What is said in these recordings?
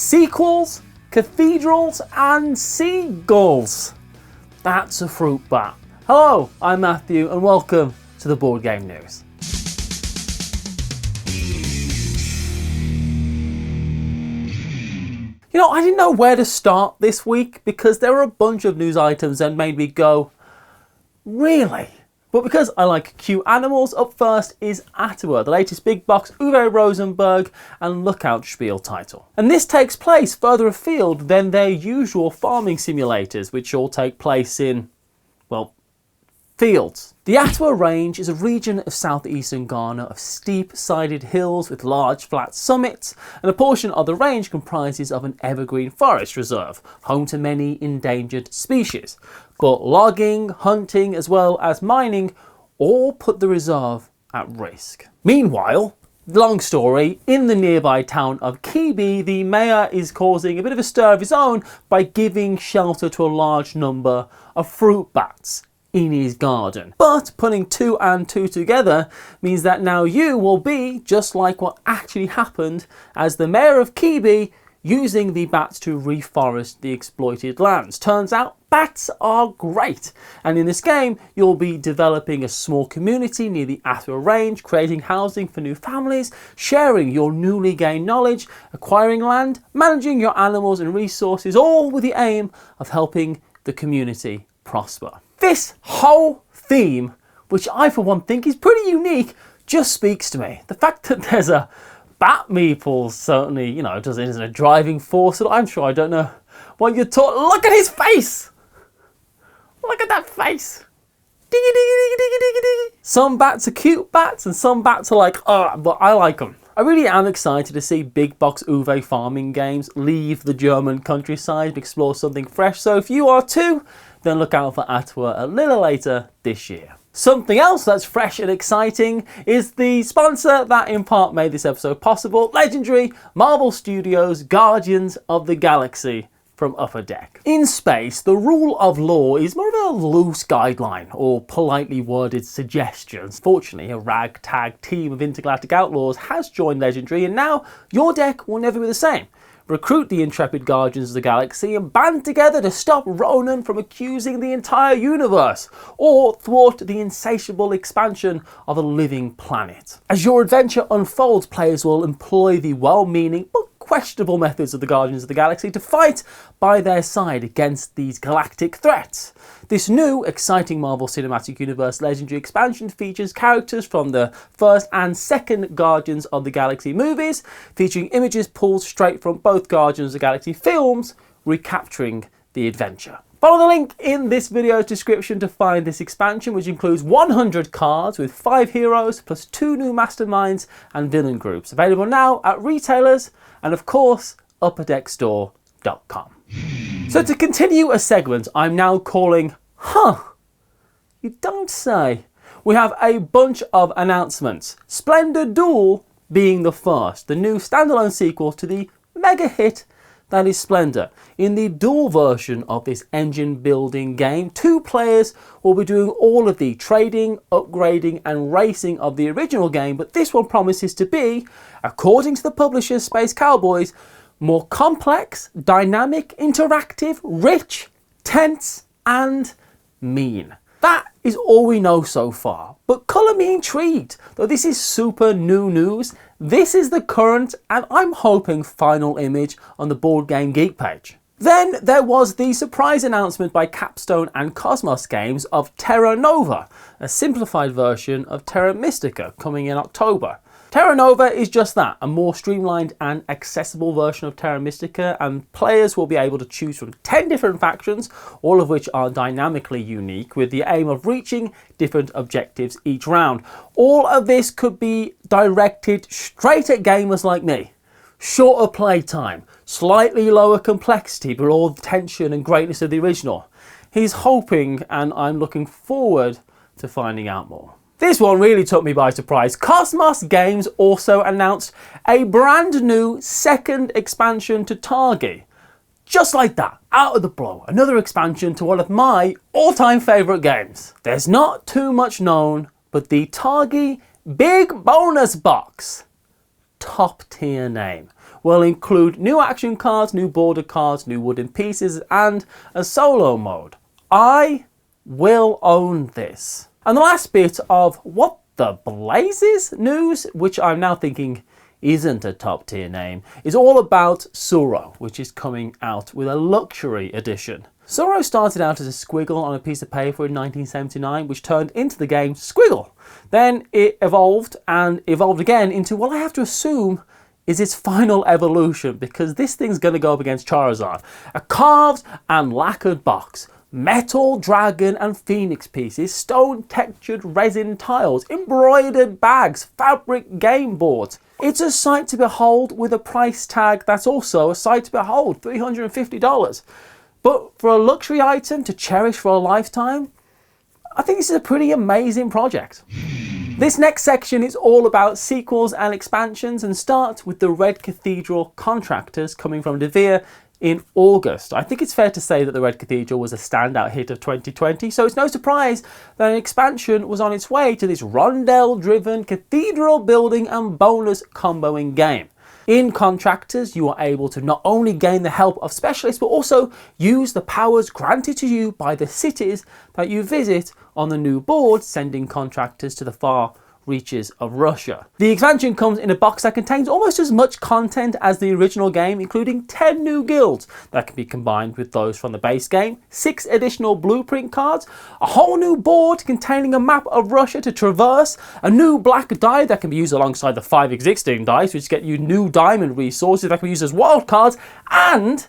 Sequels, cathedrals and seagulls. That's a fruit bat. Hello, I'm Matthew and welcome to the Board Game News. You know, I didn't know where to start this week because there were a bunch of news items that made me go, really? But because I like cute animals, up first is Atiwa, the latest big box Uwe Rosenberg and Lookout Spiel title. And this takes place further afield than their usual farming simulators, which all take place in, well, fields. The Atiwa Range is a region of southeastern Ghana of steep-sided hills with large flat summits, and a portion of the range comprises of an evergreen forest reserve, home to many endangered species. But logging, hunting, as well as mining all put the reserve at risk. Meanwhile, long story, in the nearby town of Kibi, the mayor is causing a bit of a stir of his own by giving shelter to a large number of fruit bats in his garden. But putting 2 and 2 together means that now you will be just like what actually happened as the mayor of Kibi using the bats to reforest the exploited lands. Turns out bats are great, and in this game you'll be developing a small community near the Atiwa Range, creating housing for new families, sharing your newly gained knowledge, acquiring land, managing your animals and resources, all with the aim of helping the community prosper. This whole theme, which I for one think is pretty unique, just speaks to me. The fact that there's a bat meeple certainly, you know, isn't a driving force. I'm sure I don't know what you're taught. Look at his face! Look at that face! Diggy, diggy, diggy, diggy, diggy. Some bats are cute bats and some bats are like, but I like them. I really am excited to see big box Uwe farming games leave the German countryside and explore something fresh. So if you are too, then look out for Atiwa a little later this year. Something else that's fresh and exciting is the sponsor that in part made this episode possible, legendary Marvel Studios' Guardians of the Galaxy from Upper Deck. In space, the rule of law is more of a loose guideline or politely worded suggestions. Fortunately, a ragtag team of intergalactic outlaws has joined Legendary, and now your deck will never be the same. Recruit the intrepid Guardians of the Galaxy and band together to stop Ronan from accusing the entire universe, or thwart the insatiable expansion of a living planet. As your adventure unfolds, players will employ the well-meaning but questionable methods of the Guardians of the Galaxy to fight by their side against these galactic threats. This new, exciting Marvel Cinematic Universe Legendary expansion features characters from the first and second Guardians of the Galaxy movies, featuring images pulled straight from both Guardians of the Galaxy films, recapturing the adventure. Follow the link in this video's description to find this expansion, which includes 100 cards with 5 heroes, plus 2 new masterminds and villain groups. Available now at retailers and of course, upperdeckstore.com. So to continue a segment I'm now calling, you don't say. We have a bunch of announcements. Splendor Duel being the first, the new standalone sequel to the mega hit that is Splendor. In the dual version of this engine building game, 2 players will be doing all of the trading, upgrading and racing of the original game, but this one promises to be, according to the publisher Space Cowboys, more complex, dynamic, interactive, rich, tense and mean. That is all we know so far, but colour me intrigued. Though this is super new news, this is the current and I'm hoping final image on the Board Game Geek page. Then there was the surprise announcement by Capstone and Cosmos Games of Terra Nova, a simplified version of Terra Mystica coming in October. Terra Nova is just that, a more streamlined and accessible version of Terra Mystica, and players will be able to choose from 10 different factions, all of which are dynamically unique, with the aim of reaching different objectives each round. All of this could be directed straight at gamers like me. Shorter playtime, slightly lower complexity, but all the tension and greatness of the original. He's hoping, and I'm looking forward to finding out more. This one really took me by surprise. Cosmos Games also announced a brand new second expansion to Targi. Just like that, out of the blue, another expansion to one of my all-time favourite games. There's not too much known, but the Targi Big Bonus Box. Top tier name. will include new action cards, new border cards, new wooden pieces, and a solo mode. I will own this. And the last bit of what the blazes news, which I'm now thinking isn't a top tier name, is all about Tsuro, which is coming out with a luxury edition. Tsuro started out as a squiggle on a piece of paper in 1979, which turned into the game Squiggle. Then it evolved and evolved again into what I have to assume is its final evolution, because this thing's going to go up against Charizard. A carved and lacquered box, metal, dragon and phoenix pieces, stone textured resin tiles, embroidered bags, fabric game boards. It's a sight to behold, with a price tag that's also a sight to behold, $350. But for a luxury item to cherish for a lifetime, I think this is a pretty amazing project. This next section is all about sequels and expansions, and starts with the Red Cathedral Contractors coming from Devere in August. I think it's fair to say that the Red Cathedral was a standout hit of 2020, so it's no surprise that an expansion was on its way to this rondel-driven cathedral building and bonus comboing game. In Contractors, you are able to not only gain the help of specialists, but also use the powers granted to you by the cities that you visit on the new board, sending contractors to the far reaches of Russia. The expansion comes in a box that contains almost as much content as the original game, including 10 new guilds that can be combined with those from the base game, 6 additional blueprint cards, a whole new board containing a map of Russia to traverse, a new black die that can be used alongside the 5 existing dice, which get you new diamond resources that can be used as wild cards, and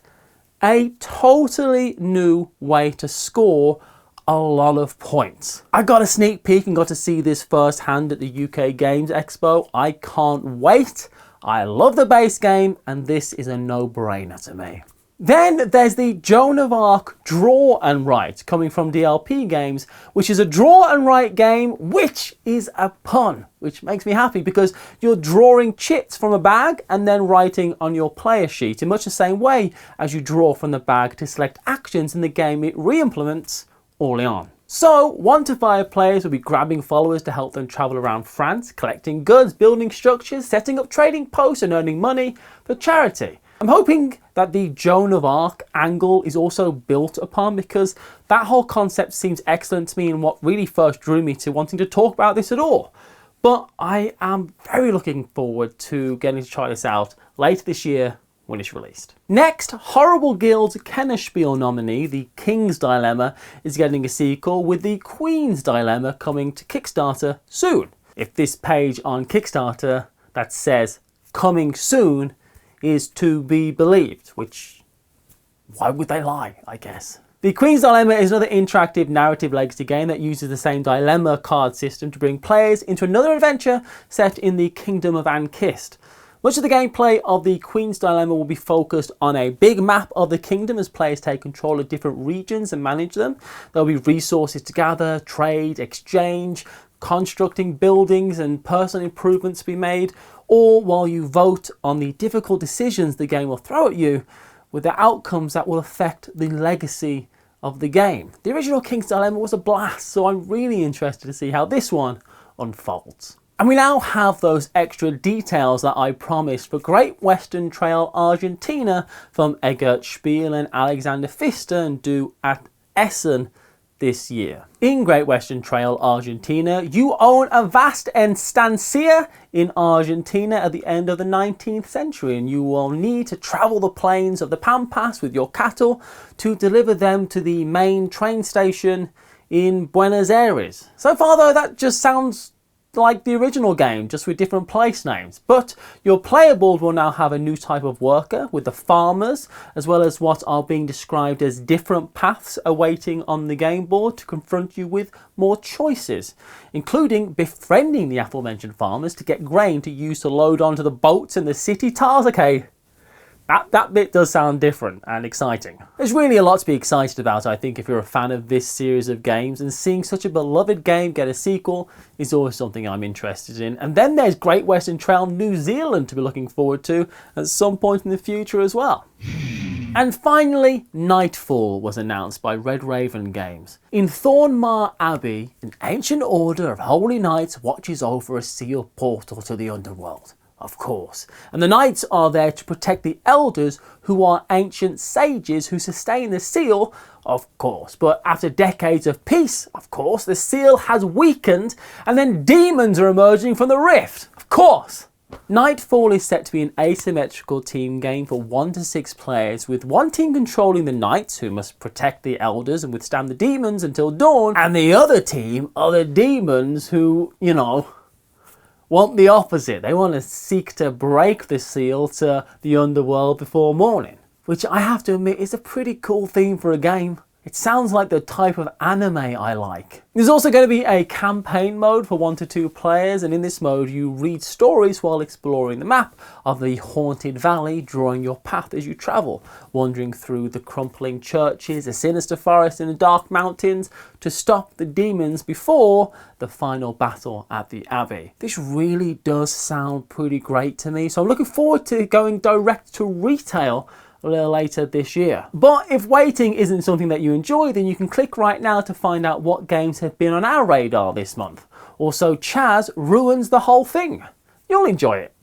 a totally new way to score a lot of points. I got a sneak peek and got to see this firsthand at the UK Games Expo. I can't wait. I love the base game, and this is a no-brainer to me. Then there's the Joan of Arc Draw and Write coming from DLP Games, which is a draw and write game, which is a pun, which makes me happy because you're drawing chits from a bag and then writing on your player sheet in much the same way as you draw from the bag to select actions in the game it re-implements early on. So 1 to 5 players will be grabbing followers to help them travel around France, collecting goods, building structures, setting up trading posts and earning money for charity. I'm hoping that the Joan of Arc angle is also built upon, because that whole concept seems excellent to me and what really first drew me to wanting to talk about this at all. But I am very looking forward to getting to try this out later this year when it's released. Next, Horrible Guild's Kennerspiel nominee, The King's Dilemma, is getting a sequel, with The Queen's Dilemma coming to Kickstarter soon. If this page on Kickstarter that says coming soon is to be believed, which, why would they lie, I guess. The Queen's Dilemma is another interactive narrative legacy game that uses the same dilemma card system to bring players into another adventure set in the Kingdom of Ankist. Much of the gameplay of the Queen's Dilemma will be focused on a big map of the kingdom as players take control of different regions and manage them. There will be resources to gather, trade, exchange, constructing buildings and personal improvements to be made, all while you vote on the difficult decisions the game will throw at you, with the outcomes that will affect the legacy of the game. The original King's Dilemma was a blast, so I'm really interested to see how this one unfolds. And we now have those extra details that I promised for Great Western Trail Argentina from Eggert Spiel and Alexander Pfister and due at Essen this year. In Great Western Trail Argentina, you own a vast estancia in Argentina at the end of the 19th century, and you will need to travel the plains of the Pampas with your cattle to deliver them to the main train station in Buenos Aires. So far though, that just sounds like the original game, just with different place names. But your player board will now have a new type of worker with the farmers, as well as what are being described as different paths awaiting on the game board to confront you with more choices, including befriending the aforementioned farmers to get grain to use to load onto the boats in the city tiles. Okay, that bit does sound different and exciting. There's really a lot to be excited about, I think, if you're a fan of this series of games, and seeing such a beloved game get a sequel is always something I'm interested in. And then there's Great Western Trail New Zealand to be looking forward to at some point in the future as well. And finally, Nightfall was announced by Red Raven Games. In Thornmar Abbey, an ancient order of holy knights watches over a sealed portal to the underworld. Of course. And the knights are there to protect the elders, who are ancient sages who sustain the seal, of course. But after decades of peace, of course, the seal has weakened and then demons are emerging from the rift. Of course. Nightfall is set to be an asymmetrical team game for 1 to 6 players, with one team controlling the knights, who must protect the elders and withstand the demons until dawn, and the other team are the demons who, you know, want the opposite. They want to seek to break the seal to the underworld before morning, which I have to admit is a pretty cool theme for a game. It sounds like the type of anime I like. There's also going to be a campaign mode for 1 to 2 players, and in this mode you read stories while exploring the map of the haunted valley, drawing your path as you travel, wandering through the crumbling churches, a sinister forest and the dark mountains to stop the demons before the final battle at the Abbey. This really does sound pretty great to me, so I'm looking forward to going direct to retail a little later this year. But if waiting isn't something that you enjoy, then you can click right now to find out what games have been on our radar this month. Also, Chaz ruins the whole thing. You'll enjoy it.